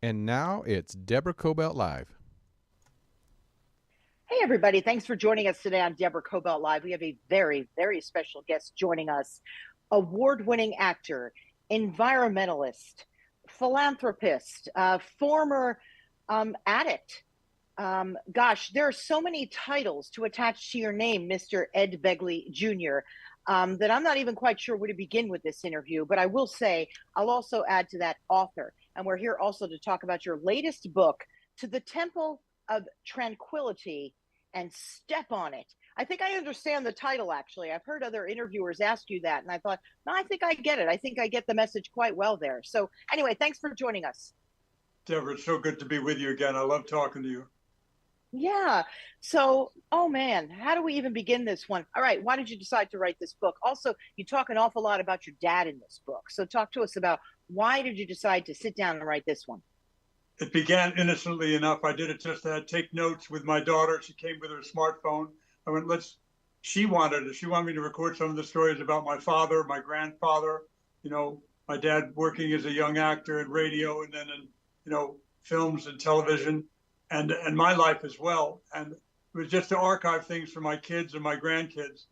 And now it's Deborah Kobylt Live. Hey, everybody. Thanks for joining us today on Deborah Kobylt Live. We have a very, very special guest joining us, award-winning actor, environmentalist, philanthropist, former addict. Gosh, there are so many titles to attach to your name, Mr. Ed Begley Jr., that I'm not even quite sure where to begin with this interview. But I will say, I'll also add to that author. And we're here also to talk about your latest book, To the Temple of Tranquility and Step on It. I think I understand the title, actually. I've heard other interviewers ask you that, and I thought, no, I think I get it. I think I get the message quite well there. So anyway, thanks for joining us. Deborah, it's so good to be with you again. I love talking to you. Yeah. So, oh man, how do we even begin this one? All right. Why did you decide to write this book? Also, you talk an awful lot about your dad in this book. So talk to us about why did you decide to sit down and write this one? It began innocently enough. I did it just to take notes with my daughter. She came with her smartphone. I went, she wanted it. She wanted me to record some of the stories about my father, my grandfather, my dad working as a young actor in radio and then in, films and television and my life as well. And it was just to archive things for my kids and my grandkids.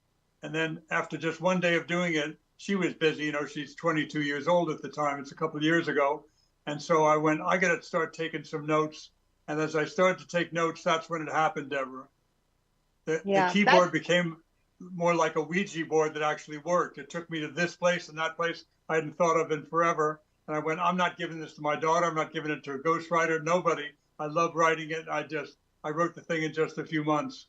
And then after just one day of doing it, she was busy. She's 22 years old at the time. It's a couple of years ago. And so I went, I got to start taking some notes. And as I started to take notes, that's when it happened, Deborah. The keyboard became more like a Ouija board that actually worked. It took me to this place and that place I hadn't thought of in forever. And I went, I'm not giving this to my daughter. I'm not giving it to a ghostwriter, nobody. I love writing it. I wrote the thing in just a few months.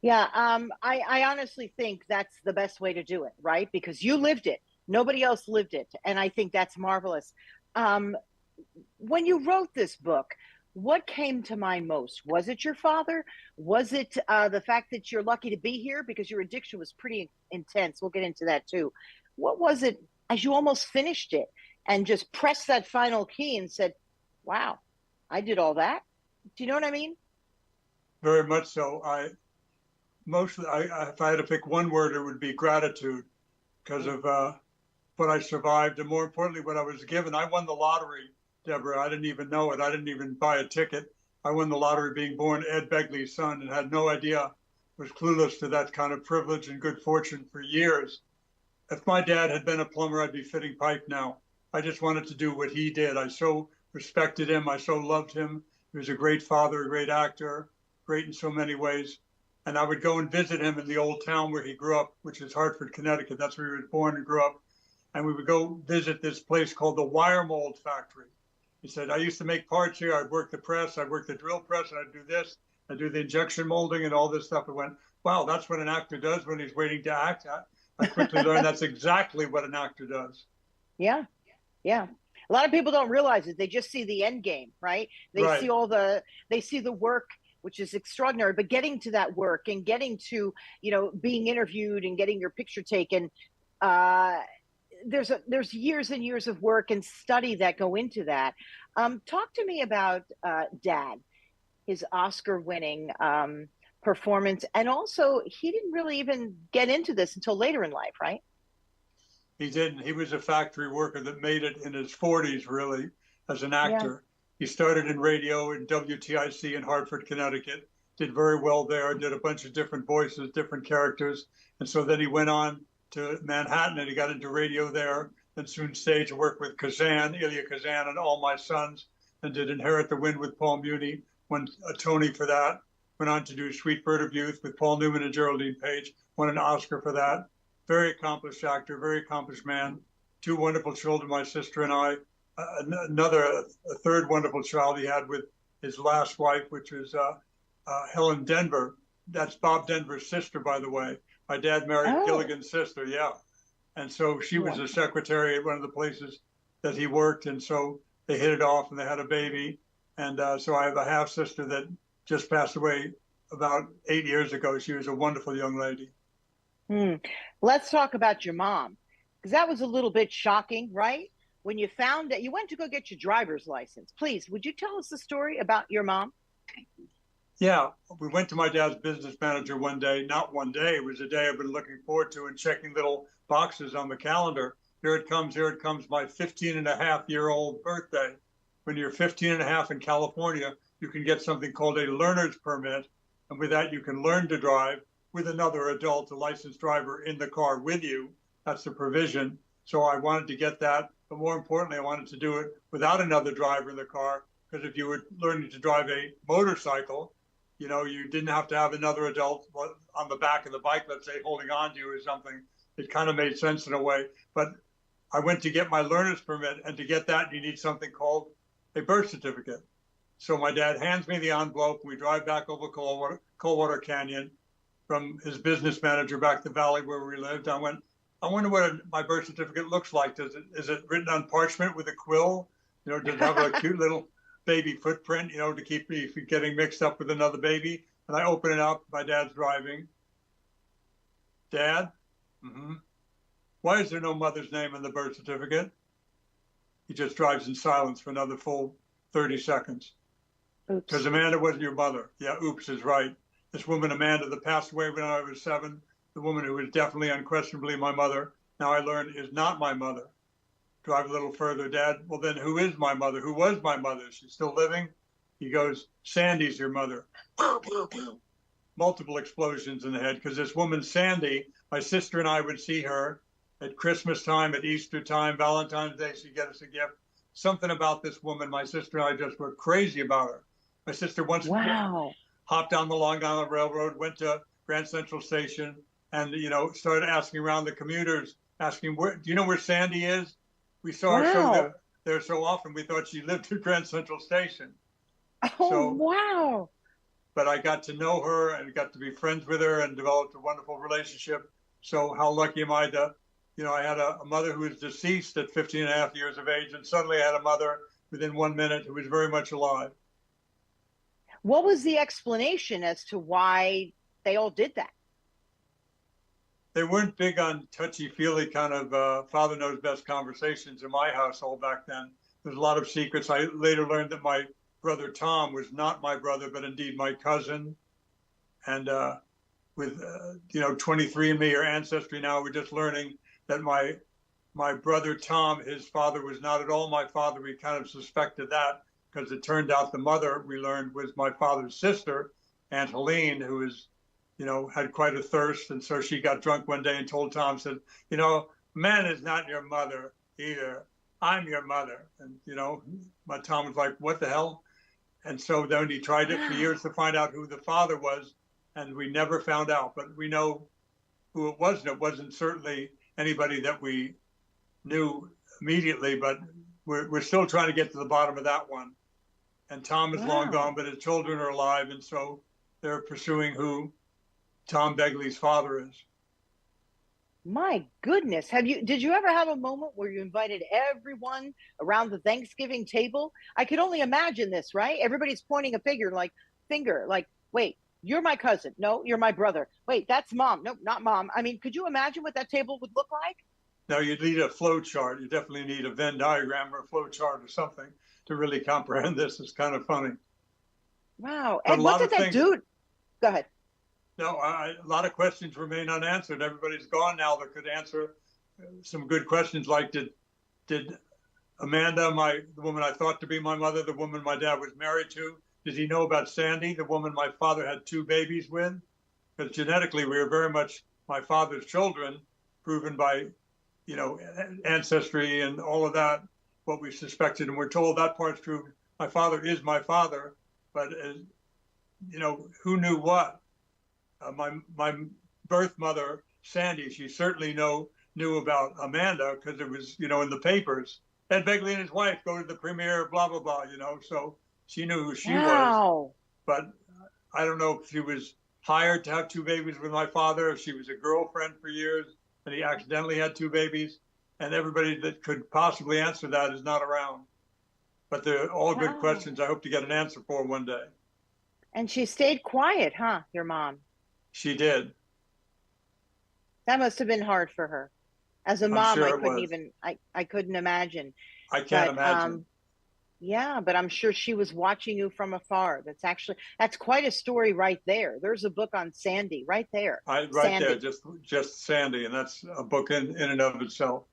Yeah, I honestly think that's the best way to do it, right? Because you lived it. Nobody else lived it. And I think that's marvelous. When you wrote this book, what came to mind most? Was it your father? Was it the fact that you're lucky to be here because your addiction was pretty intense? We'll get into that too. What was it as you almost finished it and just pressed that final key and said, wow, I did all that? Do you know what I mean? Very much so. If I had to pick one word, it would be gratitude because of what I survived, and more importantly, what I was given. I won the lottery, Deborah. I didn't even know it. I didn't even buy a ticket. I won the lottery being born Ed Begley's son and had no idea, was clueless to that kind of privilege and good fortune for years. If my dad had been a plumber, I'd be fitting pipe now. I just wanted to do what he did. I so respected him. I so loved him. He was a great father, a great actor, great in so many ways. And I would go and visit him in the old town where he grew up, which is Hartford, Connecticut. That's where he was born and grew up. And we would go visit this place called the Wire Mold Factory. He said, I used to make parts here. I'd work the press. I'd work the drill press. And I'd do this. I'd do the injection molding and all this stuff. I went, wow, that's what an actor does when he's waiting to act. I quickly learned that's exactly what an actor does. Yeah. Yeah. A lot of people don't realize it. They just see the end game, right? They Right. They see the work, which is extraordinary, but getting to that work and getting to, being interviewed and getting your picture taken, there's years and years of work and study that go into that. Talk to me about Dad, his Oscar-winning performance, and also he didn't really even get into this until later in life, right? He didn't. He was a factory worker that made it in his 40s, really, as an actor. He started in radio in WTIC in Hartford, Connecticut, did very well there, did a bunch of different voices, different characters. And so then he went on to Manhattan and he got into radio there, then soon stage worked with Ilya Kazan and All My Sons, and did Inherit the Wind with Paul Muni, won a Tony for that, went on to do Sweet Bird of Youth with Paul Newman and Geraldine Page, won an Oscar for that. Very accomplished actor, very accomplished man, two wonderful children, my sister and I, a third wonderful child he had with his last wife, which was Helen Denver. That's Bob Denver's sister, by the way. My dad married Gilligan's sister, yeah. And so she was a secretary at one of the places that he worked. And so they hit it off and they had a baby. And so I have a half sister that just passed away about 8 years ago. She was a wonderful young lady. Let's talk about your mom, because that was a little bit shocking, right? When you found that you went to go get your driver's license. Please, would you tell us the story about your mom? Yeah, we went to my dad's business manager one day, not one day, it was a day I've been looking forward to and checking little boxes on the calendar. Here it comes, my 15 and a half year old birthday. when you're 15 and a half in California, you can get something called a learner's permit. And with that, you can learn to drive with another adult, a licensed driver, in the car with you. That's the provision. So I wanted to get that. But more importantly, I wanted to do it without another driver in the car, because if you were learning to drive a motorcycle, you know, you didn't have to have another adult on the back of the bike, let's say, holding on to you or something. It kind of made sense in a way. But I went to get my learner's permit, and to get that, you need something called a birth certificate. So my dad hands me the envelope. We drive back over Coldwater Canyon from his business manager back to the valley where we lived. I wonder what my birth certificate looks like. Is it written on parchment with a quill? You know, does it have a cute little baby footprint, you know, to keep me from getting mixed up with another baby? And I open it up. My dad's driving. Dad? Mm-hmm. Why is there no mother's name in the birth certificate? He just drives in silence for another full 30 seconds. Because Amanda wasn't your mother. Yeah, oops is right. This woman, Amanda, that passed away when I was 7, the woman who was definitely, unquestionably my mother, now I learned is not my mother. Drive a little further, Dad. Well, then who is my mother? Who was my mother? Is she still living? He goes, Sandy's your mother. Multiple explosions in the head, because this woman, Sandy, my sister and I would see her at Christmas time, at Easter time, Valentine's Day, she'd get us a gift. Something about this woman, my sister and I just were crazy about her. My sister once hopped down the Long Island Railroad, went to Grand Central Station, and, you know, started asking around the commuters, asking, do you know where Sandy is? We saw her there so often, we thought she lived at Grand Central Station. Wow. But I got to know her and got to be friends with her and developed a wonderful relationship. So how lucky am I to, you know, I had a mother who was deceased at 15 and a half years of age, and suddenly I had a mother within 1 minute who was very much alive. What was the explanation as to why they all did that? They weren't big on touchy-feely kind of father knows best conversations in my household back then. There's a lot of secrets. I later learned that my brother Tom was not my brother, but indeed my cousin. And with, you know, 23andMe or Ancestry now, we're just learning that my brother Tom, his father was not at all my father. We kind of suspected that, because it turned out the mother, we learned, was my father's sister, Aunt Helene, who was, you know, had quite a thirst. And so she got drunk one day and told Tom, said, you know, man is not your mother either. I'm your mother. And, you know, my Tom was like, what the hell? And so then he tried it for years to find out who the father was, and we never found out. But we know who it was, and it wasn't certainly anybody that we knew immediately, but we're still trying to get to the bottom of that one. And Tom is long gone, but his children are alive, and so they're pursuing who Tom Begley's father is. My goodness. Did you ever have a moment where you invited everyone around the Thanksgiving table? I could only imagine this, right? Everybody's pointing a finger, like, wait, you're my cousin. No, you're my brother. Wait, that's mom. Nope, not mom. I mean, could you imagine what that table would look like? No, you need a flow chart. You definitely need a Venn diagram or a flow chart or something to really comprehend this. It's kind of funny. Wow. And what did that do? Go ahead. No, a lot of questions remain unanswered. Everybody's gone now that could answer some good questions, like did Amanda, the woman I thought to be my mother, the woman my dad was married to, did he know about Sandy, the woman my father had 2 babies with? Because genetically we were very much my father's children, proven by, you know, ancestry and all of that, what we suspected. And we're told that part's true. My father is my father, but, you know, who knew what? My birth mother, Sandy, she certainly knew about Amanda, because it was, you know, in the papers. Ed Begley and his wife go to the premiere, blah, blah, blah, you know, so she knew who she was. But I don't know if she was hired to have 2 babies with my father, if she was a girlfriend for years, and he accidentally had 2 babies. And everybody that could possibly answer that is not around. But they're all good questions I hope to get an answer for one day. And she stayed quiet, huh, your mom? She did. That must have been hard for her. As a mom, sure I couldn't imagine. I can't imagine. Yeah, but I'm sure she was watching you from afar. That's quite a story right there. There's a book on Sandy right there. Sandy. There, just Sandy, and that's a book in and of itself.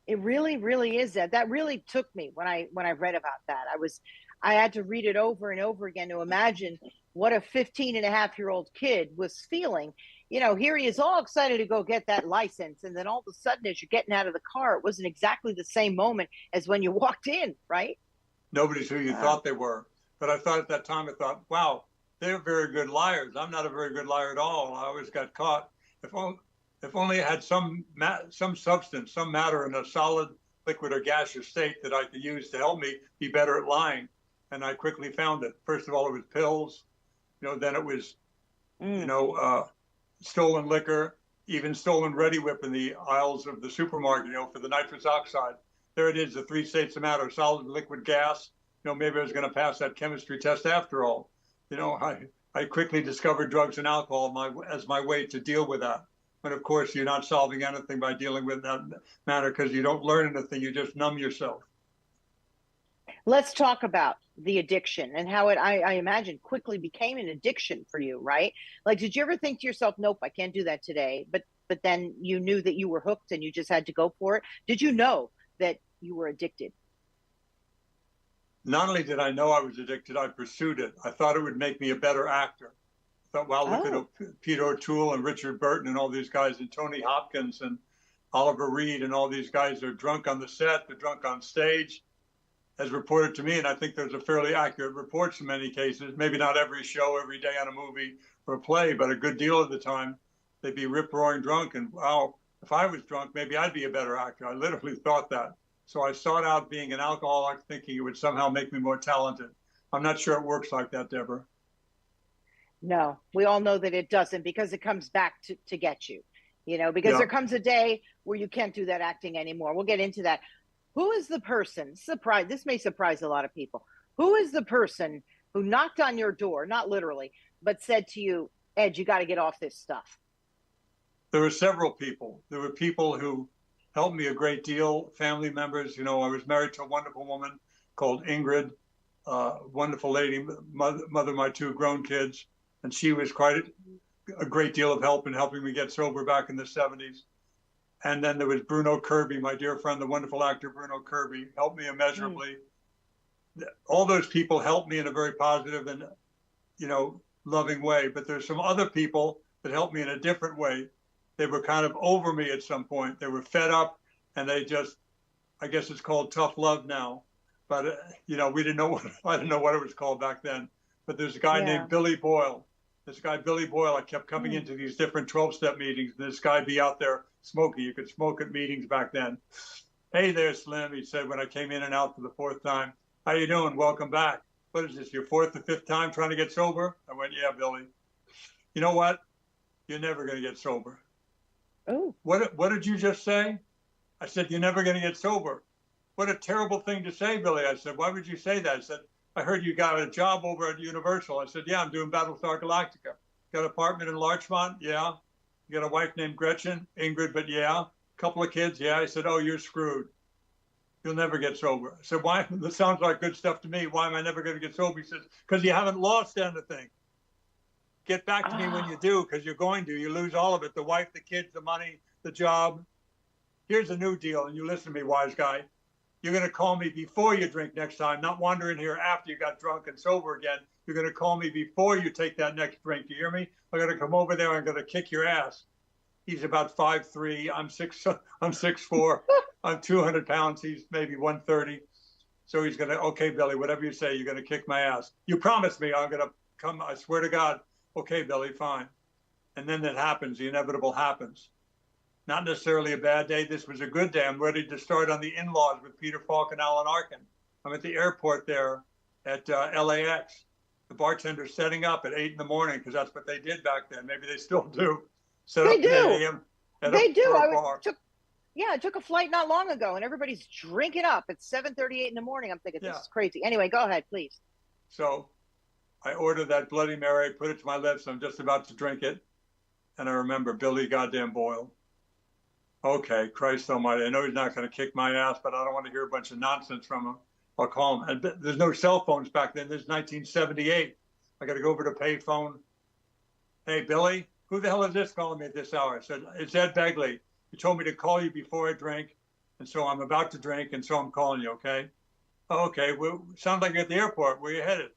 It really, really is that. That really took me when I read about that. I had to read it over and over again to imagine what a 15-and-a-half-year-old kid was feeling. You know, here he is all excited to go get that license. And then all of a sudden, as you're getting out of the car, it wasn't exactly the same moment as when you walked in, right? Nobody's who you thought they were. But I thought at that time, I thought, wow, they're very good liars. I'm not a very good liar at all. I always got caught. If only I had some substance, some matter in a solid, liquid, or gaseous state that I could use to help me be better at lying. And I quickly found it. First of all, it was pills. Then it was, stolen liquor, even stolen Ready Whip in the aisles of the supermarket, for the nitrous oxide. There it is, the three states of matter, solid, liquid, gas. Maybe I was going to pass that chemistry test after all. I quickly discovered drugs and alcohol as my way to deal with that. But of course, you're not solving anything by dealing with that matter because you don't learn anything. You just numb yourself. Let's talk about the addiction and how it, I imagine, quickly became an addiction for you, right? Like, did you ever think to yourself, nope, I can't do that today? But then you knew that you were hooked and you just had to go for it. Did you know that you were addicted? Not only did I know I was addicted, I pursued it. I thought it would make me a better actor. I thought, wow, look at Peter O'Toole and Richard Burton and all these guys, and Tony Hopkins and Oliver Reed and all these guys are drunk on the set, they're drunk on stage, as reported to me. And I think there's a fairly accurate reports in many cases, maybe not every show, every day on a movie or a play, but a good deal of the time, they'd be rip-roaring drunk. And wow, if I was drunk, maybe I'd be a better actor. I literally thought that. So I sought out being an alcoholic, thinking it would somehow make me more talented. I'm not sure it works like that, Deborah. No, we all know that it doesn't, because it comes back to get you, because there comes a day where you can't do that acting anymore. We'll get into that. Who is the person, this may surprise a lot of people, who is the person who knocked on your door, not literally, but said to you, Ed, you got to get off this stuff? There were several people. There were people who helped me a great deal, family members. I was married to a wonderful woman called Ingrid, wonderful lady, mother of my two grown kids. And she was quite a great deal of help in helping me get sober back in the 70s. And then there was Bruno Kirby, my dear friend, the wonderful actor Bruno Kirby, helped me immeasurably. All those people helped me in a very positive and, loving way. But there's some other people that helped me in a different way. They were kind of over me at some point. They were fed up, and they just, I guess it's called tough love now. But, we didn't know I didn't know what it was called back then. But there's a guy named Billy Boyle. This guy, Billy Boyle, I kept coming into these different 12-step meetings, and this guy be out there smoking. You could smoke at meetings back then. Hey there, Slim, he said when I came in and out for the fourth time. How you doing? Welcome back. What is this, your fourth or fifth time trying to get sober? I went, yeah, Billy. You know what? You're never going to get sober. Oh. What did you just say? I said, you're never going to get sober. What a terrible thing to say, Billy. I said, why would you say that? I said, I heard you got a job over at Universal. I said, yeah, I'm doing Battlestar Galactica. Got an apartment in Larchmont? Yeah. You got a wife named Gretchen? Ingrid, but yeah. Couple of kids? Yeah. I said, oh, you're screwed. You'll never get sober. I said, why? This sounds like good stuff to me. Why am I never going to get sober? He says, because you haven't lost anything. Get back to me when you do, because you're going to. You lose all of it, the wife, the kids, the money, the job. Here's a new deal, and you listen to me, wise guy. You're going to call me before you drink next time, not wander in here after you got drunk and sober again. You're going to call me before you take that next drink. Do you hear me? I'm going to come over there and I'm going to kick your ass. He's about 5'3". I'm 6'4". I'm 200 pounds. He's maybe 130. So he's going to, okay, Billy, whatever you say, you're going to kick my ass. You promised me I'm going to come. I swear to God. Okay, Billy, fine. And then that happens. The inevitable happens. Not necessarily a bad day. This was a good day. I'm ready to start on the in-laws with Peter Falk and Alan Arkin. I'm at the airport there at LAX. The bartender's setting up at 8 in the morning because that's what they did back then. Maybe they still do. They do. They do. I took a flight not long ago, and everybody's drinking up at 7:38 in the morning. I'm thinking, this is crazy. Anyway, go ahead, please. So I ordered that Bloody Mary, put it to my lips. I'm just about to drink it. And I remember Billy goddamn Boyle. Okay, Christ almighty. I know he's not going to kick my ass, but I don't want to hear a bunch of nonsense from him. I'll call him. And there's no cell phones back then. This is 1978. I got to go over to payphone. Hey, Billy, who the hell is this calling me at this hour? I said, it's Ed Begley. He told me to call you before I drink. And so I'm about to drink, and so I'm calling you, okay? Oh, okay, well, sounds like you're at the airport. Where you headed?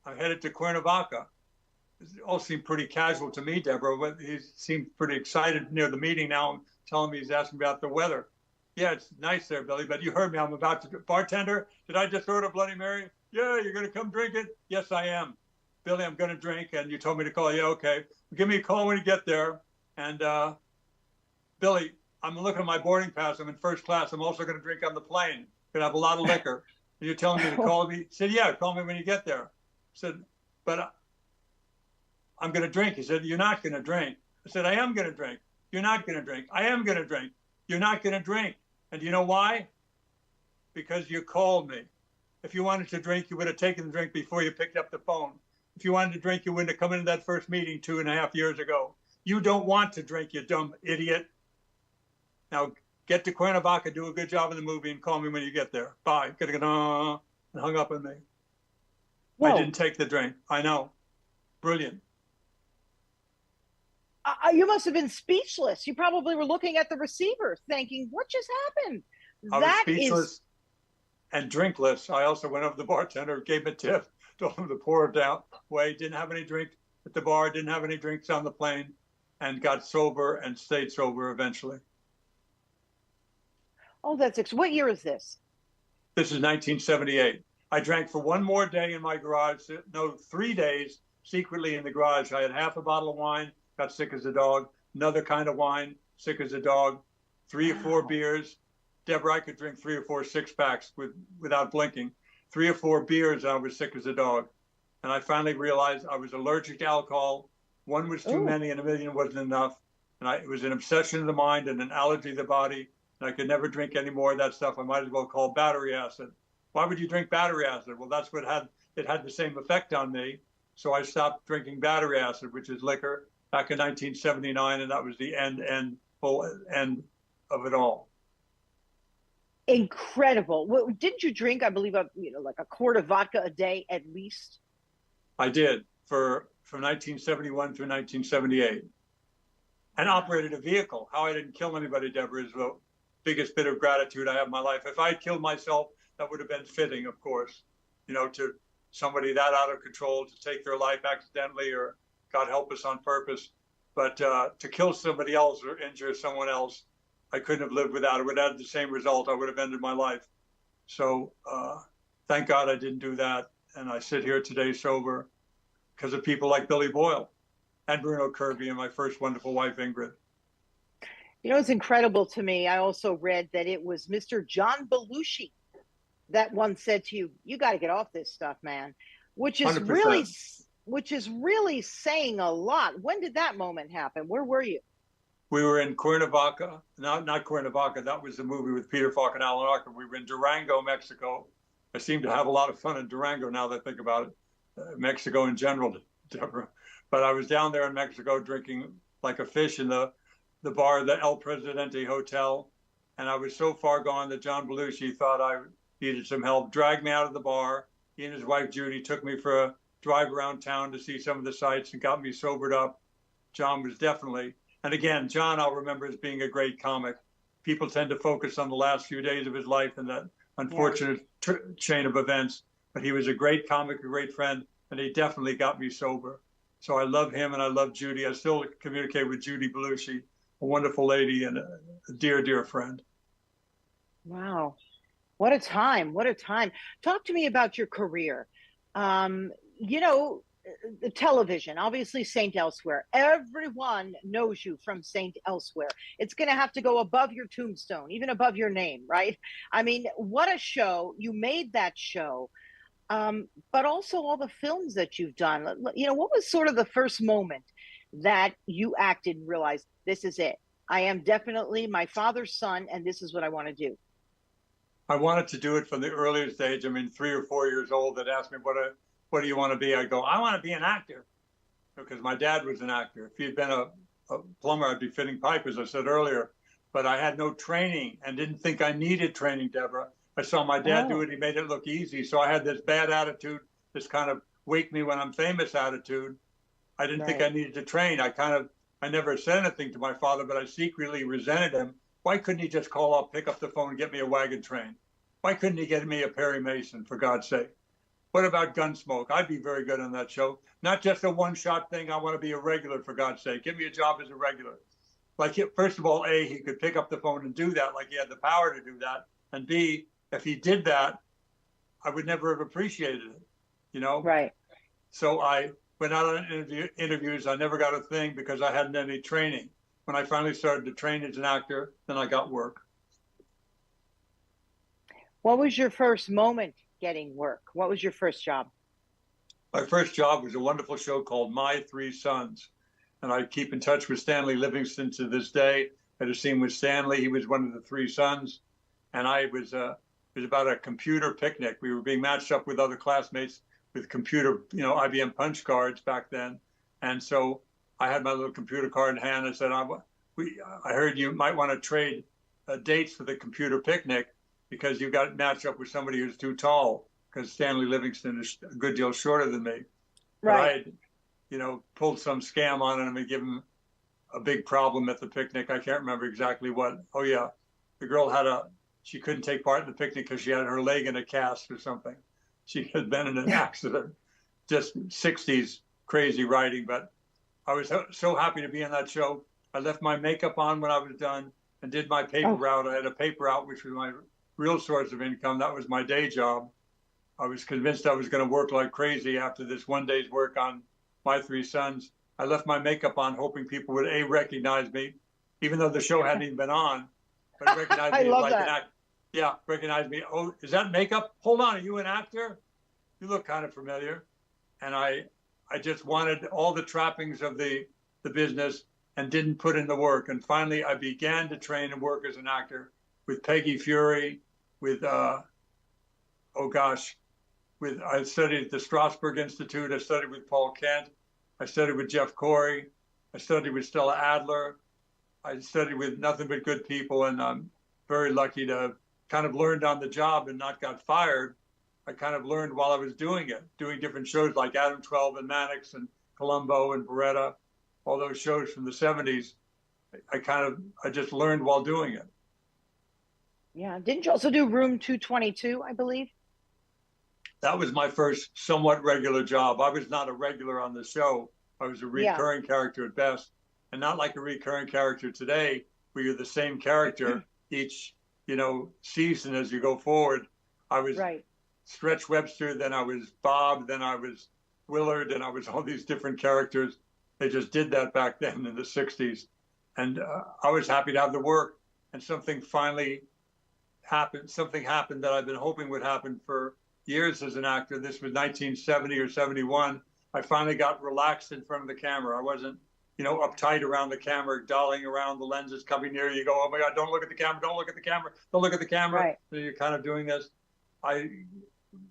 I'm headed to Cuernavaca. It all seemed pretty casual to me, Deborah, but he seemed pretty excited near the meeting now. I'm telling me he's asking about the weather. Yeah, it's nice there, Billy, but you heard me. I'm about to, bartender, did I just order Bloody Mary? Yeah, you're going to come drink it? Yes, I am. Billy, I'm going to drink, and you told me to call you. Okay. Give me a call when you get there. And Billy, I'm looking at my boarding pass. I'm in first class. I'm also going to drink on the plane. Going to have a lot of liquor. And you're telling me to call me? He said, yeah, call me when you get there. I said, but I'm going to drink. He said, you're not going to drink. I said, I am going to drink. You're not going to drink. I am going to drink. You're not going to drink. And you know why? Because you called me. If you wanted to drink, you would have taken the drink before you picked up the phone. If you wanted to drink, you wouldn't have come into that first meeting 2.5 years ago. You don't want to drink, you dumb idiot. Now get to Cuernavaca, do a good job in the movie, and call me when you get there. Bye. And hung up on me. Whoa. I didn't take the drink. I know. Brilliant. You must have been speechless. You probably were looking at the receiver thinking, what just happened? I was speechless and drinkless. I also went over to the bartender, gave him a tip, told him to pour it down. Didn't have any drink at the bar, didn't have any drinks on the plane, and got sober and stayed sober eventually. Oh, what year is this? This is 1978. I drank for one more day in my garage. No, 3 days secretly in the garage. I had half a bottle of wine, got sick as a dog. Another kind of wine, sick as a dog. 3 or 4 beers. Deborah, I could drink 3 or 4 6-packs without blinking. 3 or 4 beers, and I was sick as a dog. And I finally realized I was allergic to alcohol. One was too many, and 1,000,000 wasn't enough. And it was an obsession of the mind and an allergy of the body. And I could never drink any more of that stuff. I might as well call battery acid. Why would you drink battery acid? Well, that's what it had the same effect on me. So I stopped drinking battery acid, which is liquor, back in 1979, and that was the full end of it all. Incredible. Well, didn't you drink, I believe, like a quart of vodka a day at least? I did from 1971 through 1978, and operated a vehicle. How I didn't kill anybody, Deborah, is the biggest bit of gratitude I have in my life. If I had killed myself, that would have been fitting, of course, to somebody that out of control to take their life accidentally or God help us on purpose. But to kill somebody else or injure someone else, I couldn't have lived without it. It would have had the same result. I would have ended my life. So thank God I didn't do that. And I sit here today sober because of people like Billy Boyle and Bruno Kirby and my first wonderful wife, Ingrid. It's incredible to me. I also read that it was Mr. John Belushi that once said to you, you got to get off this stuff, man, which is 100%. Which is really saying a lot. When did that moment happen? Where were you? We were in Cuernavaca. Not Cuernavaca. That was the movie with Peter Falk and Alan Arkin. We were in Durango, Mexico. I seem to have a lot of fun in Durango now that I think about it. Mexico in general, Deborah. But I was down there in Mexico drinking like a fish in the bar, the El Presidente Hotel. And I was so far gone that John Belushi thought I needed some help, dragged me out of the bar. He and his wife, Judy, took me for a drive around town to see some of the sights and got me sobered up. John was definitely, and again, John I'll remember as being a great comic. People tend to focus on the last few days of his life and that unfortunate chain of events, but he was a great comic, a great friend, and he definitely got me sober. So I love him and I love Judy. I still communicate with Judy Belushi, a wonderful lady and a dear, dear friend. Wow. What a time. What a time. Talk to me about your career. The television, obviously Saint Elsewhere. Everyone knows you from Saint Elsewhere. It's going to have to go above your tombstone, even above your name, right? I mean, what a show. You made that show, but also all the films that you've done. What was sort of the first moment that you acted and realized, this is it. I am definitely my father's son, and this is what I want to do. I wanted to do it from the earliest age. 3 or 4 years old, that asked me, what do you want to be? I go, I want to be an actor, because my dad was an actor. If he had been a plumber, I'd be fitting pipe, as I said earlier. But I had no training and didn't think I needed training, Deborah. I saw my dad do it. He made it look easy. So I had this bad attitude, this kind of wake me when I'm famous attitude. I didn't think I needed to train. I never said anything to my father, but I secretly resented him. Why couldn't he just call up, pick up the phone, and get me a wagon train? Why couldn't he get me a Perry Mason, for God's sake? What about Gunsmoke? I'd be very good on that show. Not just a one-shot thing. I want to be a regular, for God's sake. Give me a job as a regular. Like, first of all, A, he could pick up the phone and do that, like he had the power to do that. And B, if he did that, I would never have appreciated it, you know? Right. So I went out on interviews. I never got a thing because I hadn't any training. When I finally started to train as an actor, then I got work. What was your first moment getting work? What was your first job? My first job was a wonderful show called My Three Sons. And I keep in touch with Stanley Livingston to this day. I had a scene with Stanley. He was one of the three sons. And it was about a computer picnic. We were being matched up with other classmates with computer, IBM punch cards back then. And so I had my little computer card in hand. I said, I heard you might want to trade dates for the computer picnic because you got matched up with somebody who's too tall, because Stanley Livingston is a good deal shorter than me. Right. But I had, pulled some scam on him and given him a big problem at the picnic. I can't remember exactly what. Oh, yeah. The girl she couldn't take part in the picnic because she had her leg in a cast or something. She had been in an accident. Just 60s crazy writing. But I was so happy to be in that show. I left my makeup on when I was done and did my paper route. I had a paper route, which was my real source of income. That was my day job. I was convinced I was going to work like crazy after this one day's work on My Three Sons. I left my makeup on hoping people would recognize me, even though the show hadn't even been on, but recognize me like an actor. Yeah, recognize me. Oh, is that makeup? Hold on, are you an actor? You look kind of familiar. And I just wanted all the trappings of the business and didn't put in the work. And finally, I began to train and work as an actor with Peggy Fury, with, I studied at the Strasberg Institute. I studied with Paul Kent. I studied with Jeff Corey. I studied with Stella Adler. I studied with nothing but good people. And I'm very lucky to have kind of learned on the job and not got fired. I kind of learned while I was doing it, doing different shows like Adam 12 and Mannix and Columbo and Beretta, all those shows from the 70s. I just learned while doing it. Yeah. Didn't you also do Room 222, I believe? That was my first somewhat regular job. I was not a regular on the show. I was a recurring character at best, and not like a recurring character today where you're the same character each, season as you go forward. I was Stretch Webster, then I was Bob, then I was Willard, and I was all these different characters. They just did that back then in the 60s. And I was happy to have the work. And something finally happened. Something happened that I've been hoping would happen for years as an actor. This was 1970 or 71. I finally got relaxed in front of the camera. I wasn't, uptight around the camera, dolling around the lenses, coming near you. Go, oh my God, don't look at the camera, don't look at the camera, don't look at the camera. Right. So you're kind of doing this. I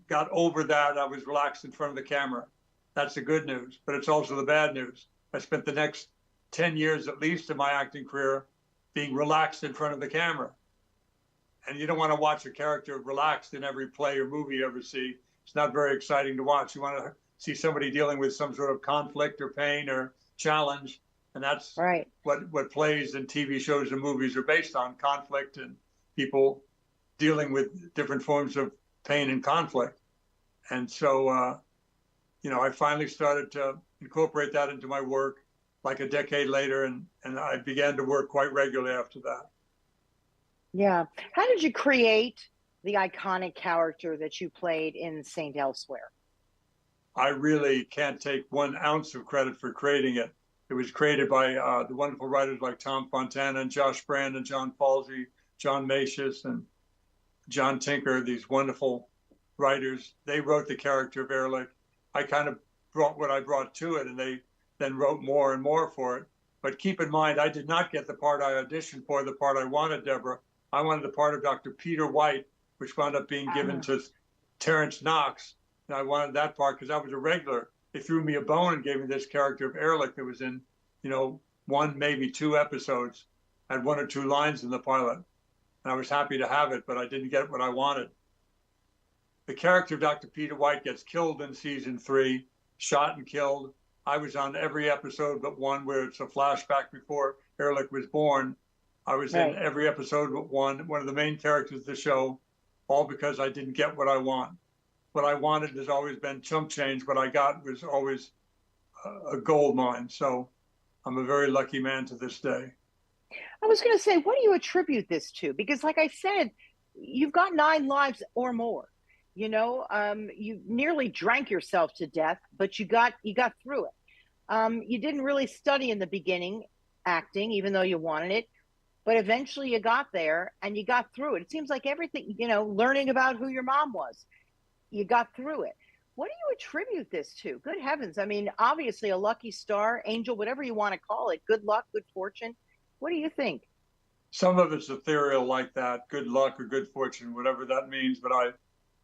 got over that. I was relaxed in front of the camera. That's the good news, but it's also the bad news. I spent the next 10 years at least of my acting career being relaxed in front of the camera. And you don't want to watch a character relaxed in every play or movie you ever see. It's not very exciting to watch. You want to see somebody dealing with some sort of conflict or pain or challenge. And that's what plays and TV shows and movies are based on, conflict and people dealing with different forms of pain and conflict. And so, I finally started to incorporate that into my work like a decade later, and I began to work quite regularly after that. Yeah. How did you create the iconic character that you played in Saint Elsewhere? I really can't take 1 ounce of credit for creating it. It was created by the wonderful writers like Tom Fontana and Josh Brand and John Falsey, John Macias and John Tinker, these wonderful writers. They wrote the character of Ehrlich. I kind of brought what I brought to it, and they then wrote more and more for it. But keep in mind, I did not get the part I auditioned for, the part I wanted, Deborah. I wanted the part of Dr. Peter White, which wound up being given to Terrence Knox. And I wanted that part because I was a regular. They threw me a bone and gave me this character of Ehrlich that was in, 1, maybe 2 episodes, had 1 or 2 lines in the pilot. And I was happy to have it, but I didn't get what I wanted. The character of Dr. Peter White gets killed in season 3, shot and killed. I was on every episode but one where it's a flashback before Ehrlich was born. I was in every episode but one of the main characters of the show, all because I didn't get what I want. What I wanted has always been chump change. What I got was always a gold mine. So I'm a very lucky man to this day. I was going to say, what do you attribute this to? Because, like I said, you've got 9 lives or more. You know, you nearly drank yourself to death, but you got through it. You didn't really study in the beginning acting, even though you wanted it, but eventually you got there and you got through it. It seems like everything, you know, learning about who your mom was, you got through it. What do you attribute this to? Good heavens. I mean, obviously a lucky star, angel, whatever you want to call it, good luck, good fortune. What do you think? Some of it's ethereal like that, good luck or good fortune, whatever that means, but I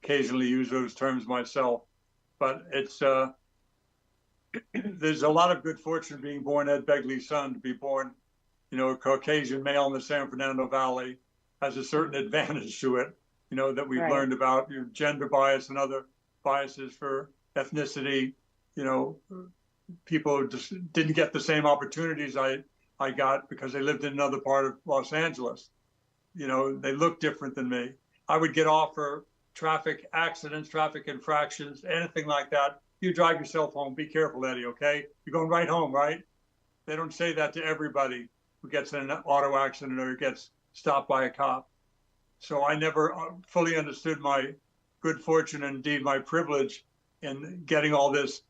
occasionally use those terms myself. But it's there's a lot of good fortune being born Ed Begley's son. To be born, you know, a Caucasian male in the San Fernando Valley has a certain advantage to it, you know, that we've learned about, you know, gender bias and other biases for ethnicity. You know, people just didn't get the same opportunities I got because they lived in another part of Los Angeles. You know, they looked different than me. I would get off for traffic accidents, traffic infractions, anything like that. You drive yourself home. Be careful, Eddie, okay? You're going right home, right? They don't say that to everybody who gets in an auto accident or gets stopped by a cop. So I never fully understood my good fortune and indeed my privilege in getting all this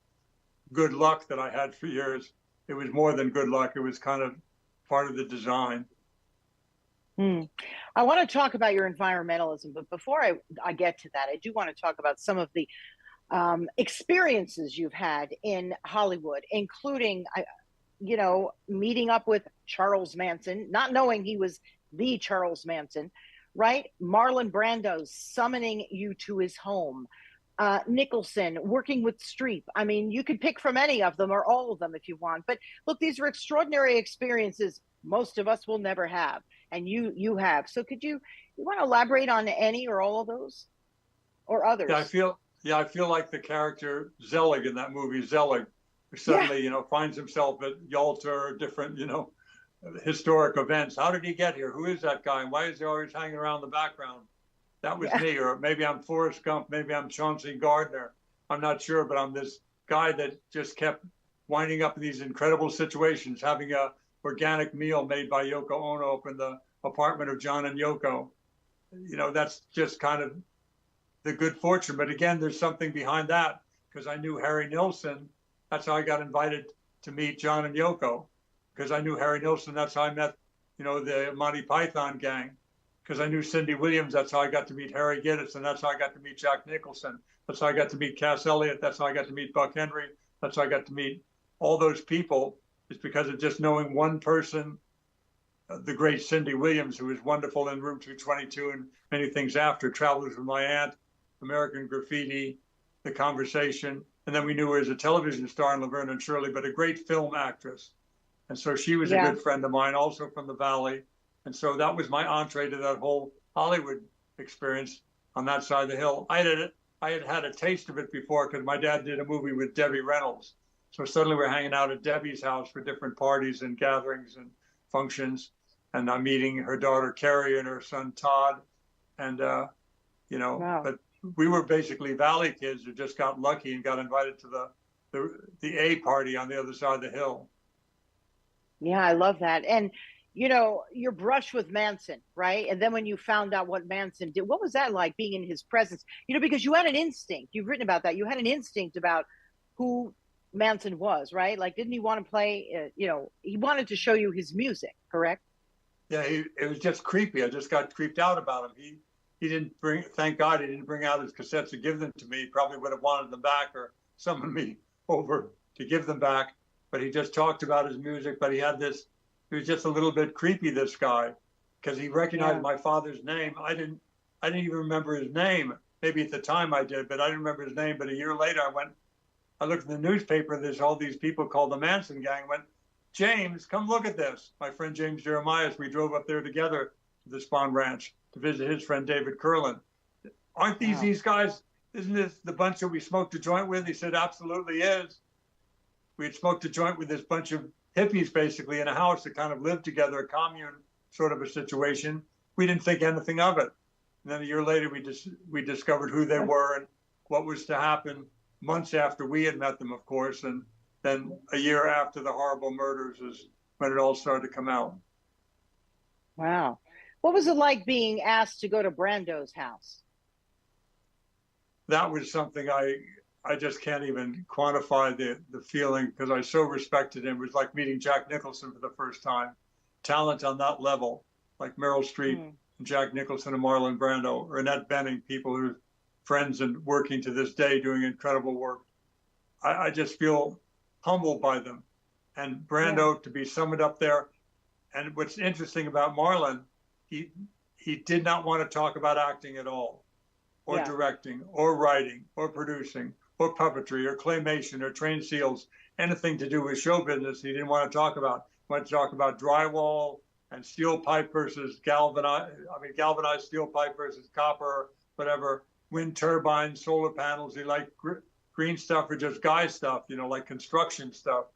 good luck that I had for years. It was more than good luck. It was kind of part of the design. I want to talk about your environmentalism, but before I get to that, I do want to talk about some of the experiences you've had in Hollywood, including, you know, meeting up with Charles Manson, not knowing he was the Charles Manson, right? Marlon Brando summoning you to his home. Nicholson working with Streep. I mean, you could pick from any of them or all of them if you want. But look, these are extraordinary experiences most of us will never have, and you have. So you want to elaborate on any or all of those or others? Yeah, I feel like the character Zelig in that movie, Zelig, who suddenly, you know, finds himself at Yalta or different, you know, historic events. How did he get here? Who is that guy? Why is he always hanging around the background? That was me, or maybe I'm Forrest Gump, maybe I'm Chauncey Gardner. I'm not sure, but I'm this guy that just kept winding up in these incredible situations, having a organic meal made by Yoko Ono up in the apartment of John and Yoko. You know, that's just kind of the good fortune. But again, there's something behind that, because I knew Harry Nilsson. That's how I got invited to meet John and Yoko, because I knew Harry Nilsson. That's how I met, you know, the Monty Python gang. Because I knew Cindy Williams, that's how I got to meet Harry Gittes, and that's how I got to meet Jack Nicholson. That's how I got to meet Cass Elliot. That's how I got to meet Buck Henry. That's how I got to meet all those people. It's because of just knowing one person, the great Cindy Williams, who was wonderful in Room 222 and many things after, Travelers with My Aunt, American Graffiti, The Conversation. And then we knew her as a television star in Laverne and Shirley, but a great film actress. And so she was a good friend of mine, also from the Valley. And so that was my entree to that whole Hollywood experience on that side of the hill. I had had a taste of it before because my dad did a movie with Debbie Reynolds. So suddenly we're hanging out at Debbie's house for different parties and gatherings and functions. And I'm meeting her daughter, Carrie, and her son, Todd. And, you know, but we were basically Valley kids who just got lucky and got invited to the A party on the other side of the hill. Yeah, I love that. And you know, your brush with Manson, right? And then when you found out what Manson did, what was that like being in his presence? You know, because you had an instinct, you've written about that. You had an instinct about who Manson was, right? Like, didn't he want to play, you know, he wanted to show you his music, correct? Yeah, it was just creepy. I just got creeped out about him. He didn't thank God he didn't bring out his cassettes to give them to me. He probably would have wanted them back or summoned me over to give them back. But he just talked about his music, but he was just a little bit creepy, this guy, because he recognized my father's name. I didn't even remember his name. Maybe at the time I did, but I didn't remember his name. But a year later, I looked in the newspaper. There's all these people called the Manson gang. Went, James, come look at this. My friend James Jeremias, we drove up there together to the Spahn Ranch to visit his friend David Curlin. Aren't these guys? Isn't this the bunch that we smoked a joint with? He said, absolutely is. We had smoked a joint with this bunch of hippies basically in a house that kind of lived together, a commune sort of a situation. We didn't think anything of it. And then a year later, we discovered who they were and what was to happen months after we had met them, of course. And then a year after the horrible murders is when it all started to come out. Wow. What was it like being asked to go to Brando's house? That was something I just can't even quantify the feeling, because I so respected him. It was like meeting Jack Nicholson for the first time. Talent on that level, like Meryl Streep and Jack Nicholson and Marlon Brando, or Annette Bening, people who are friends and working to this day doing incredible work. I just feel humbled by them. And Brando, to be summoned up there. And what's interesting about Marlon, he did not want to talk about acting at all, or directing, or writing, or producing, or puppetry, or claymation, or trained seals, anything to do with show business. He didn't want to talk about. He wanted to talk about drywall and steel pipe versus galvanized steel pipe versus copper, whatever, wind turbines, solar panels. He liked green stuff or just guy stuff, like construction stuff.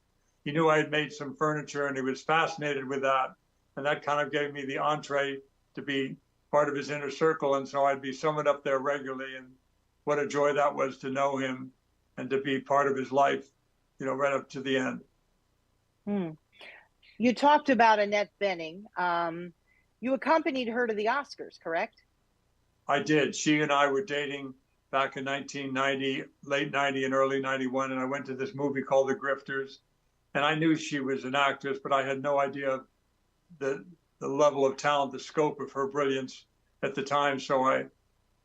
He knew I had made some furniture and he was fascinated with that. And that kind of gave me the entree to be part of his inner circle. And so I'd be summoned up there regularly. And what a joy that was to know him and to be part of his life, right up to the end. You talked about Annette Bening. You accompanied her to the Oscars, correct? I did. She and I were dating back in 1990, late 90 and early 91. And I went to this movie called The Grifters. And I knew she was an actress, but I had no idea the level of talent, the scope of her brilliance at the time. So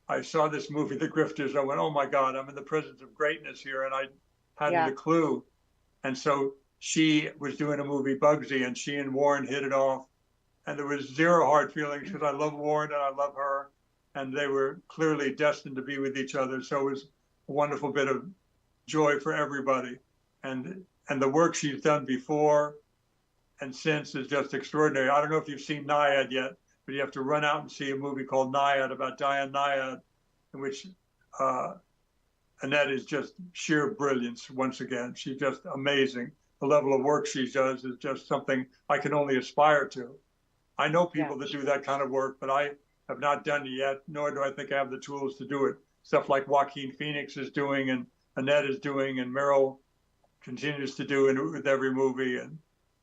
I saw this movie, The Grifters. I went, oh my God, I'm in the presence of greatness here. And I hadn't a clue. And so she was doing a movie, Bugsy, and she and Warren hit it off. And there was zero hard feelings because I love Warren and I love her. And they were clearly destined to be with each other. So it was a wonderful bit of joy for everybody. And the work she's done before and since is just extraordinary. I don't know if you've seen Naiad yet, but you have to run out and see a movie called Naiad about Diane Naiad, in which Annette is just sheer brilliance once again. She's just amazing. The level of work she does is just something I can only aspire to. I know people that do that kind of work, but I have not done it yet, nor do I think I have the tools to do it. Stuff like Joaquin Phoenix is doing and Annette is doing and Meryl continues to do with every movie. And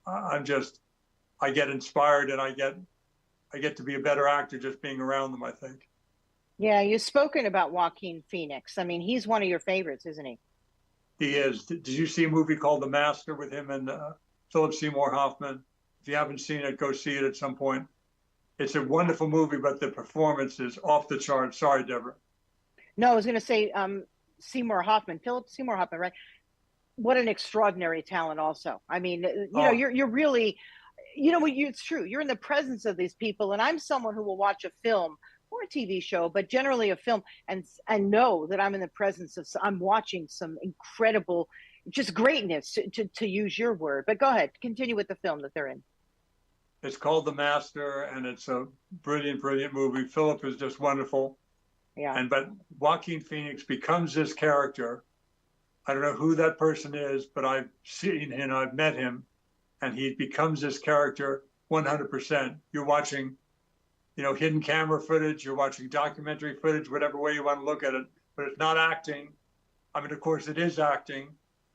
I get inspired and I get to be a better actor just being around them, I think. Yeah, you've spoken about Joaquin Phoenix. I mean, he's one of your favorites, isn't he? He is. Did you see a movie called The Master with him and Philip Seymour Hoffman? If you haven't seen it, go see it at some point. It's a wonderful movie, but the performance is off the charts. Sorry, Deborah. No, I was going to say Seymour Hoffman, Philip Seymour Hoffman, right? What an extraordinary talent also. I mean, you're really, it's true. You're in the presence of these people. And I'm someone who will watch a film or a TV show, but generally a film and know that I'm in the presence of, I'm watching some incredible, just greatness to use your word. But go ahead, continue with the film that they're in. It's called The Master and it's a brilliant, brilliant movie. Philip is just wonderful. Yeah. But Joaquin Phoenix becomes this character. I don't know who that person is, but I've seen him, I've met him, and he becomes this character 100%. You're watching, hidden camera footage, you're watching documentary footage, whatever way you want to look at it, but it's not acting. I mean, of course it is acting,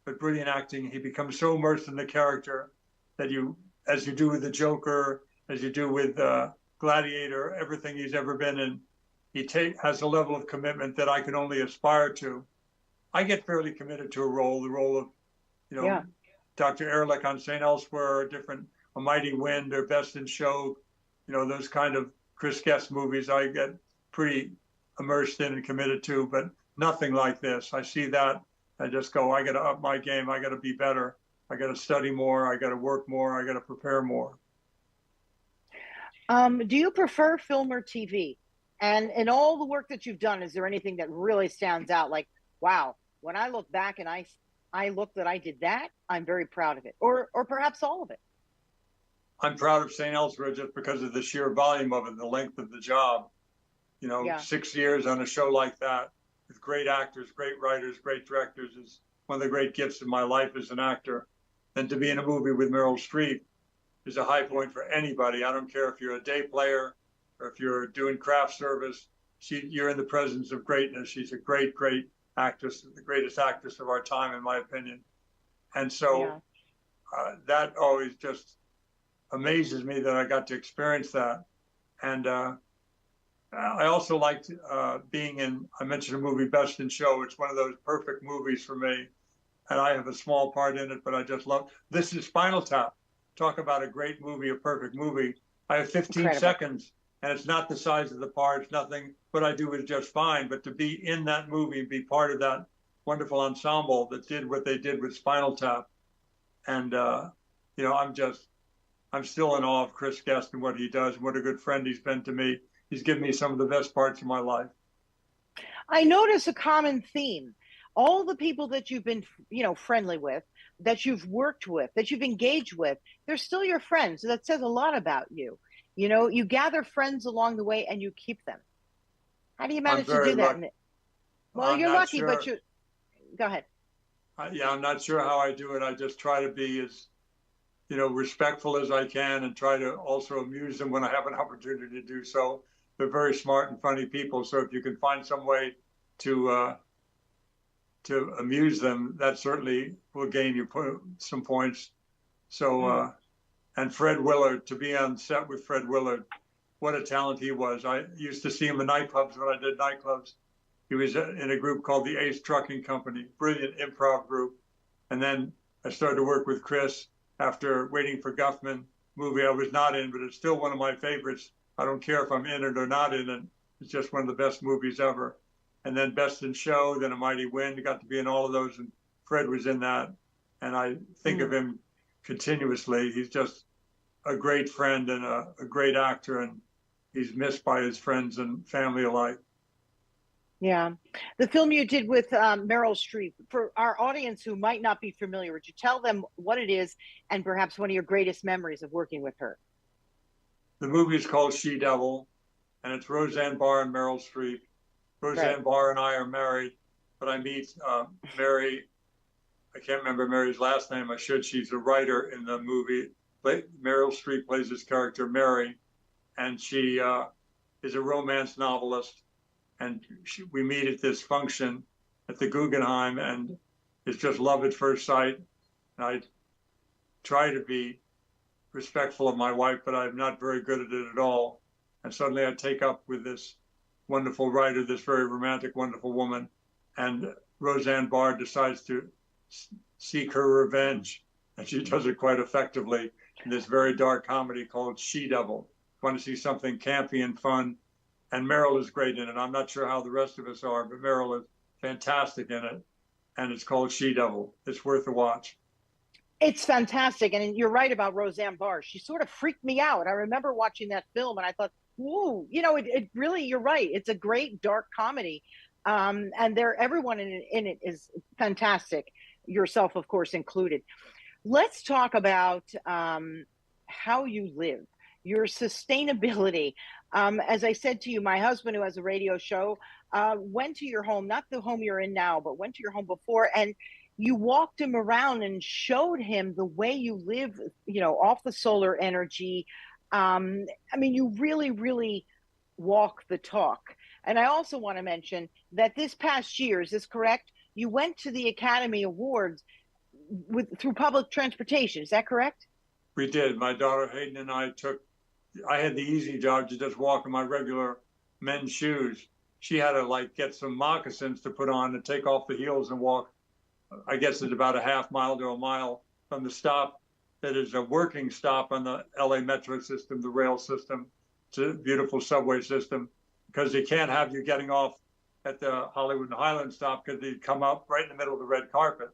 but brilliant acting. He becomes so immersed in the character that as you do with the Joker, as you do with Gladiator, everything he's ever been in, he has a level of commitment that I can only aspire to. I get fairly committed to the role of, Dr. Ehrlich on St. Elsewhere, A Mighty Wind, or Best in Show, those kind of Chris Guest movies I get pretty immersed in and committed to, but nothing like this. I see that, I just go, I got to up my game, I got to be better, I got to study more, I got to work more, I got to prepare more. Do you prefer film or TV? And in all the work that you've done, is there anything that really stands out? Like, wow, when I look back and I look that I did that, I'm very proud of it. Or perhaps all of it. I'm proud of St. Elsewhere just because of the sheer volume of it, the length of the job. 6 years on a show like that with great actors, great writers, great directors is one of the great gifts of my life as an actor. And to be in a movie with Meryl Streep, is a high point for anybody. I don't care if you're a day player or if you're doing craft service. You're in the presence of greatness. She's a great, great actress, the greatest actress of our time, in my opinion. And so that always just amazes me that I got to experience that. And I also liked being in, I mentioned a movie, Best in Show. It's one of those perfect movies for me. And I have a small part in it, but I just love, this is Spinal Tap. Talk about a great movie, a perfect movie. I have 15 seconds, and it's not the size of the part, it's nothing, what I do is just fine. But to be in that movie and be part of that wonderful ensemble that did what they did with Spinal Tap. And, you know, I'm still in awe of Chris Guest and what he does and what a good friend he's been to me. He's given me some of the best parts of my life. I notice a common theme. All the people that you've been, you know, friendly with, that you've worked with, that you've engaged with, they're still your friends. So that says a lot about you. You know, you gather friends along the way and you keep them. How do you manage to do that? Well, you're lucky, sure. But you go ahead. Yeah, I'm not sure how I do it. I just try to be as, you know, respectful as I can and try to also amuse them when I have an opportunity to do so. They're very smart and funny people. So if you can find some way to amuse them, that certainly will gain you some points. So, and Fred Willard, to be on set with Fred Willard, what a talent he was. I used to see him in nightclubs when I did nightclubs. He was in a group called the Ace Trucking Company, brilliant improv group. And then I started to work with Chris after Waiting for Guffman, movie I was not in, but it's still one of my favorites. I don't care if I'm in it or not in it. It's just one of the best movies ever. And then Best in Show, then A Mighty Wind, got to be in all of those, and Fred was in that. And I think of him continuously. He's just a great friend and a great actor, and he's missed by his friends and family alike. Yeah. The film you did with Meryl Streep, for our audience who might not be familiar, would you tell them what it is and perhaps one of your greatest memories of working with her? The movie is called She-Devil, and it's Roseanne Barr and Meryl Streep. Roseanne Barr and I are married, but I meet Mary. I can't remember Mary's last name. I should. She's a writer in the movie. Meryl Streep plays this character, Mary, and she is a romance novelist. And we meet at this function at the Guggenheim, and it's just love at first sight. And I try to be respectful of my wife, but I'm not very good at it at all. And suddenly I take up with this wonderful writer, this very romantic, wonderful woman, and Roseanne Barr decides to seek her revenge, and she does it quite effectively in this very dark comedy called She-Devil. Want to see something campy and fun, and Meryl is great in it. I'm not sure how the rest of us are, but Meryl is fantastic in it, and it's called She-Devil. It's worth a watch. It's fantastic, and you're right about Roseanne Barr. She sort of freaked me out. I remember watching that film, and I thought, whoa, you know, it really, you're right. It's a great dark comedy. And everyone in it is fantastic, yourself, of course, included. Let's talk about how you live, your sustainability. As I said to you, my husband, who has a radio show, went to your home, not the home you're in now, but went to your home before, and you walked him around and showed him the way you live, you know, off the solar energy. I mean, you really, really walk the talk. And I also want to mention that this past year, is this correct? You went to the Academy Awards through public transportation. Is that correct? We did. My daughter Hayden and I had the easy job to just walk in my regular men's shoes. She had to get some moccasins to put on and take off the heels and walk. I guess it's about a half mile to a mile from the stop that is a working stop on the LA Metro system, the rail system. It's a beautiful subway system, because they can't have you getting off at the Hollywood and Highland stop, because they'd come up right in the middle of the red carpet.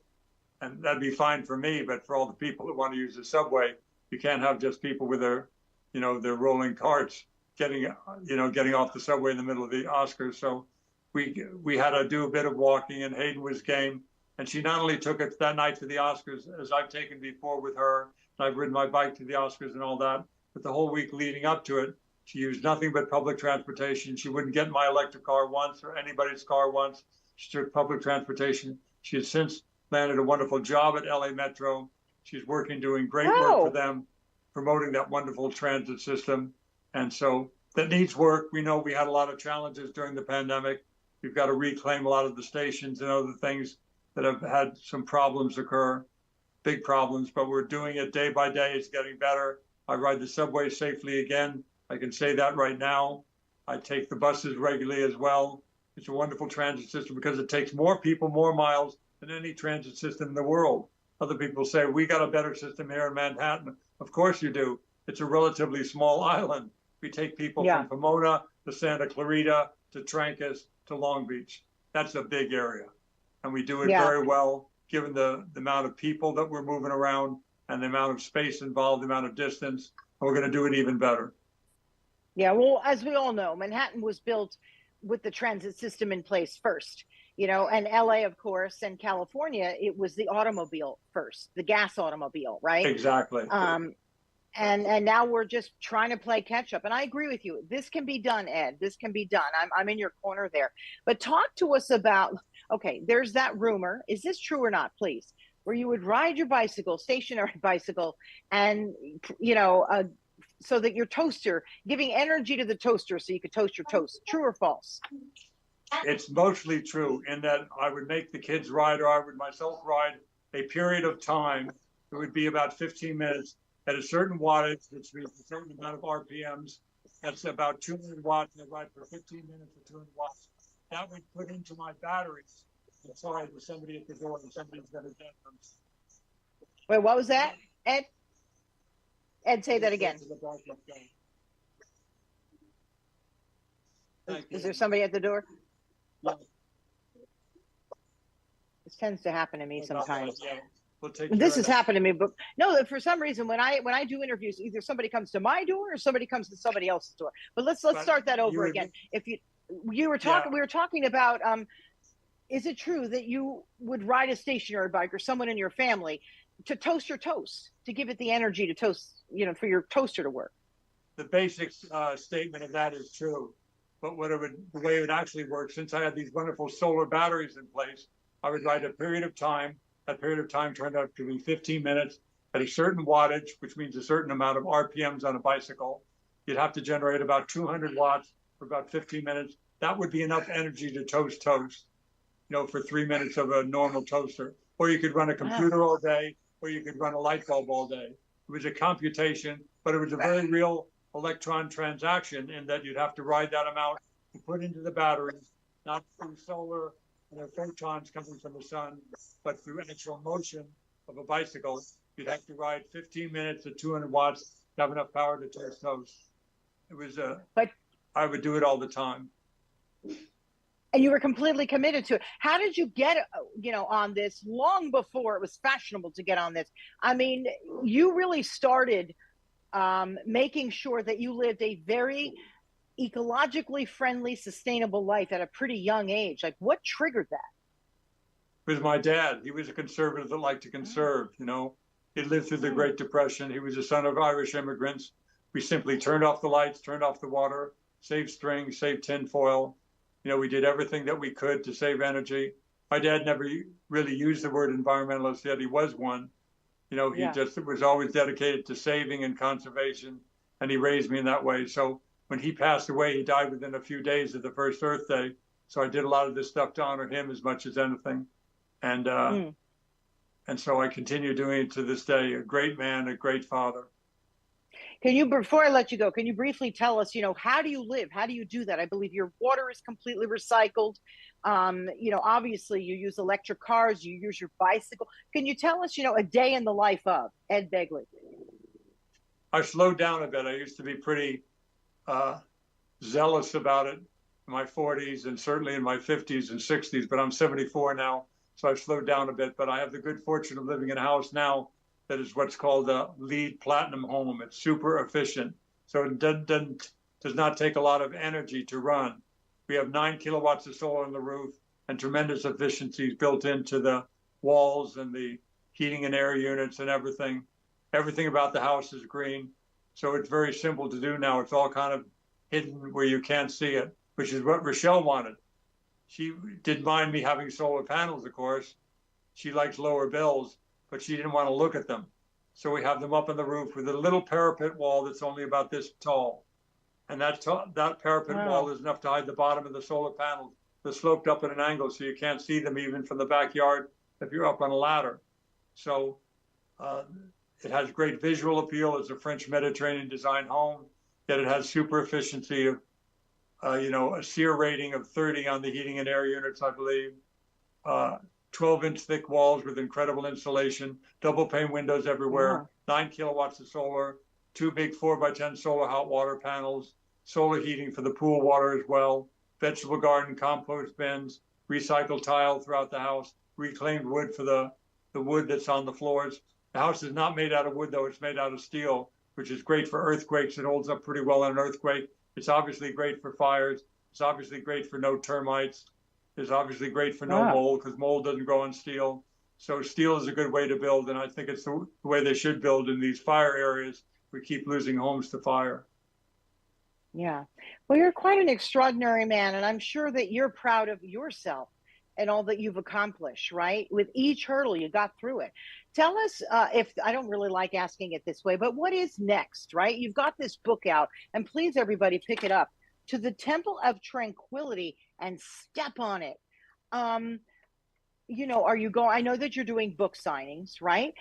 And that'd be fine for me, but for all the people that want to use the subway, you can't have just people with their, you know, their rolling carts getting off the subway in the middle of the Oscars. So we had to do a bit of walking, and Hayden was game. And she not only took it that night to the Oscars, as I've taken before with her, and I've ridden my bike to the Oscars and all that, but the whole week leading up to it, she used nothing but public transportation. She wouldn't get in my electric car once or anybody's car once. She took public transportation. She has since landed a wonderful job at LA Metro. She's working, doing great work for them. promoting that wonderful transit system. And so that needs work. We know we had a lot of challenges during the pandemic. We've got to reclaim a lot of the stations and other things that have had some problems occur, big problems, but we're doing it day by day. It's getting better. I ride the subway safely again. I can say that right now. I take the buses regularly as well. It's a wonderful transit system because it takes more people, more miles than any transit system in the world. Other people say, we got a better system here in Manhattan. Of course you do. It's a relatively small island. We take people from Pomona to Santa Clarita to Trancas to Long Beach. That's a big area. And we do it very well, given the amount of people that we're moving around and the amount of space involved, the amount of distance. And we're going to do it even better. Yeah, well, as we all know, Manhattan was built with the transit system in place first, you know, and LA, of course, and California, it was the automobile first, the gas automobile, right? Exactly. And now we're just trying to play catch up. And I agree with you. This can be done, Ed. This can be done. I'm in your corner there. But talk to us about, okay, there's that rumor. Is this true or not, please? Where you would ride your bicycle, stationary bicycle, and, you know, so that your toaster, giving energy to the toaster so you could toast your toast. True or false? It's mostly true in that I would make the kids ride, or I would myself ride a period of time. It would be about 15 minutes at a certain wattage, which means a certain amount of RPMs. That's about 200 watts. I ride for 15 minutes for 200 watts. That would put into my batteries. I'm sorry, there's somebody at the door and somebody's going to get them. Wait, what was that, Ed? Ed, say that again. Is there somebody at the door? Yeah. This tends to happen to me sometimes. Yeah. We'll this has happened to me, but no, for some reason, when I do interviews, either somebody comes to my door or somebody comes to somebody else's door. But let's start that over again. If we were talking about, is it true that you would ride a stationary bike or someone in your family to toast your toast, to give it the energy to toast, you know, for your toaster to work? The basic statement of that is true. But the way it would actually work, since I had these wonderful solar batteries in place, I would ride a period of time. That period of time turned out to be 15 minutes at a certain wattage, which means a certain amount of RPMs on a bicycle. You'd have to generate about 200 watts for about 15 minutes. That would be enough energy to toast, you know, for 3 minutes of a normal toaster. Or you could run a computer all day, or you could run a light bulb all day. It was a computation, but it was a very real electron transaction in that you'd have to ride that amount to put into the batteries, not through solar, you know, photons coming from the sun, but through actual motion of a bicycle. You'd have to ride 15 minutes at 200 watts to have enough power to toast toast. It was I would do it all the time. And you were completely committed to it. How did you get, you know, on this long before it was fashionable to get on this? I mean, you really started making sure that you lived a very ecologically friendly, sustainable life at a pretty young age. Like, what triggered that? It was my dad. He was a conservative that liked to conserve, you know. He lived through the Great Depression. He was a son of Irish immigrants. We simply turned off the lights, turned off the water, saved string, saved tinfoil. You know, we did everything that we could to save energy. My dad never really used the word environmentalist, yet he was one. You know, he just was always dedicated to saving and conservation, and he raised me in that way. So when he passed away, he died within a few days of the first Earth Day. So I did a lot of this stuff to honor him as much as anything. And so I continue doing it to this day. A great man, a great father. Can you, before I let you go, can you briefly tell us, you know, how do you live? How do you do that? I believe your water is completely recycled. You know, obviously you use electric cars, you use your bicycle. Can you tell us, you know, a day in the life of Ed Begley? I slowed down a bit. I used to be pretty zealous about it in my 40s and certainly in my 50s and 60s, but I'm 74 now, so I've slowed down a bit. But I have the good fortune of living in a house now that is what's called a LEED Platinum home. It's super efficient, so it does not take a lot of energy to run. We have 9 kilowatts of solar on the roof and tremendous efficiencies built into the walls and the heating and air units and everything. Everything about the house is green. So it's very simple to do now. It's all kind of hidden where you can't see it, which is what Rochelle wanted. She didn't mind me having solar panels, of course. She likes lower bills, but she didn't want to look at them. So we have them up on the roof with a little parapet wall that's only about this tall. And that parapet wall is enough to hide the bottom of the solar panels. They're sloped up at an angle so you can't see them even from the backyard if you're up on a ladder. So it has great visual appeal. It's a French Mediterranean design home, yet it has super efficiency of, a SEER rating of 30 on the heating and air units, I believe. 12-inch thick walls with incredible insulation, double pane windows everywhere, 9 kilowatts of solar, 2 big 4x10 solar hot water panels, solar heating for the pool water as well, vegetable garden, compost bins, recycled tile throughout the house, reclaimed wood for the wood that's on the floors. The house is not made out of wood, though. It's made out of steel, which is great for earthquakes. It holds up pretty well in an earthquake. It's obviously great for fires. It's obviously great for no termites. It's obviously great for no mold, because mold doesn't grow on steel. So steel is a good way to build, and I think it's the way they should build in these fire areas. We keep losing homes to fire. Yeah. Well, you're quite an extraordinary man, and I'm sure that you're proud of yourself and all that you've accomplished, right? With each hurdle, you got through it. Tell us, if I don't really like asking it this way, but what is next, right? You've got this book out, and please, everybody, pick it up. To the Temple of Tranquility and Step on It. Are you going? I know that you're doing book signings, right?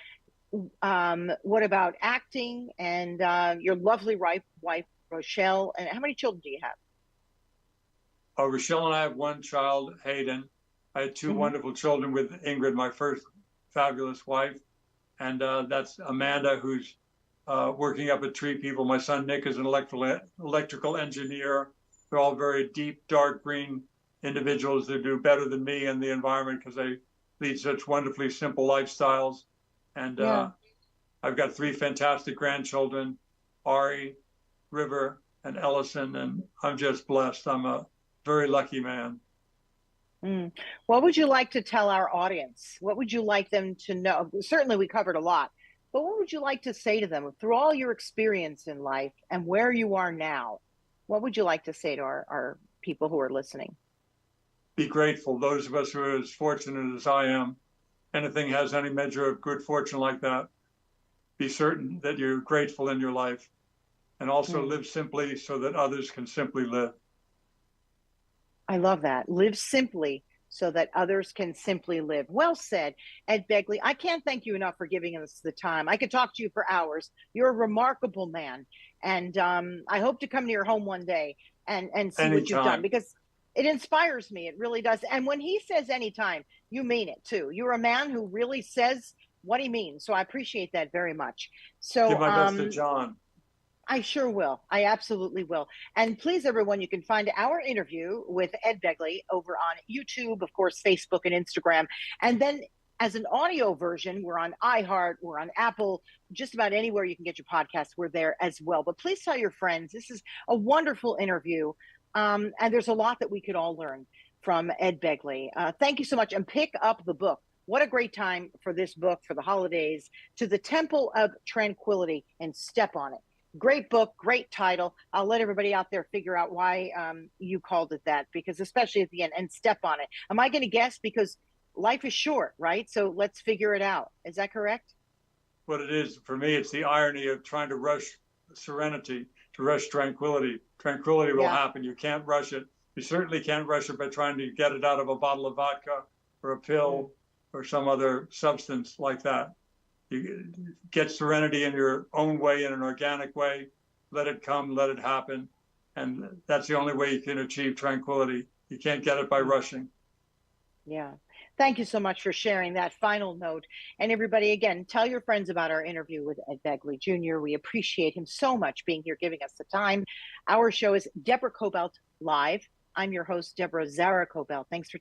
What about acting and your lovely wife, Rochelle? And how many children do you have? Rochelle and I have one child, Hayden. I had two wonderful children with Ingrid, my first fabulous wife. And that's Amanda, who's working up at Tree People. My son, Nick, is an electrical engineer. They're all very deep, dark green individuals that do better than me in the environment because they lead such wonderfully simple lifestyles. And I've got 3 fantastic grandchildren, Ari, River, and Ellison, and I'm just blessed. I'm a very lucky man. What would you like to tell our audience? What would you like them to know? Certainly we covered a lot, but what would you like to say to them through all your experience in life and where you are now? What would you like to say to our people who are listening? Be grateful. Those of us who are as fortunate as I am, anything has any measure of good fortune like that, be certain that you're grateful in your life, and also live simply so that others can simply live. I love that. Live simply so that others can simply live. Well said, Ed Begley. I can't thank you enough for giving us the time. I could talk to you for hours. You're a remarkable man. And I hope to come to your home one day and see Anytime. What you've done, because it inspires me. It really does. And when he says anytime, you mean it too. You're a man who really says what he means. So I appreciate that very much. So give my best to John. I sure will. I absolutely will. And please, everyone, you can find our interview with Ed Begley over on YouTube, of course, Facebook and Instagram. And then as an audio version, we're on iHeart, we're on Apple, just about anywhere you can get your podcasts, we're there as well. But please tell your friends, this is a wonderful interview. And there's a lot that we could all learn from Ed Begley. Thank you so much. And pick up the book. What a great time for this book, for the holidays, To the Temple of Tranquility and Step on It. Great book, great title. I'll let everybody out there figure out why you called it that, because especially at the end, and step on it. Am I going to guess? Because life is short, right? So let's figure it out. Is that correct? What it is, for me, it's the irony of trying to rush serenity, to rush tranquility. Tranquility will happen. You can't rush it. You certainly can't rush it by trying to get it out of a bottle of vodka or a pill or some other substance like that. You get serenity in your own way, in an organic way. Let it come, let it happen. And that's the only way you can achieve tranquility. You can't get it by rushing. Yeah. Thank you so much for sharing that final note. And everybody, again, tell your friends about our interview with Ed Begley Jr. We appreciate him so much being here, giving us the time. Our show is Deborah Kobylt Live. I'm your host, Deborah Zara Kobylt. Thanks for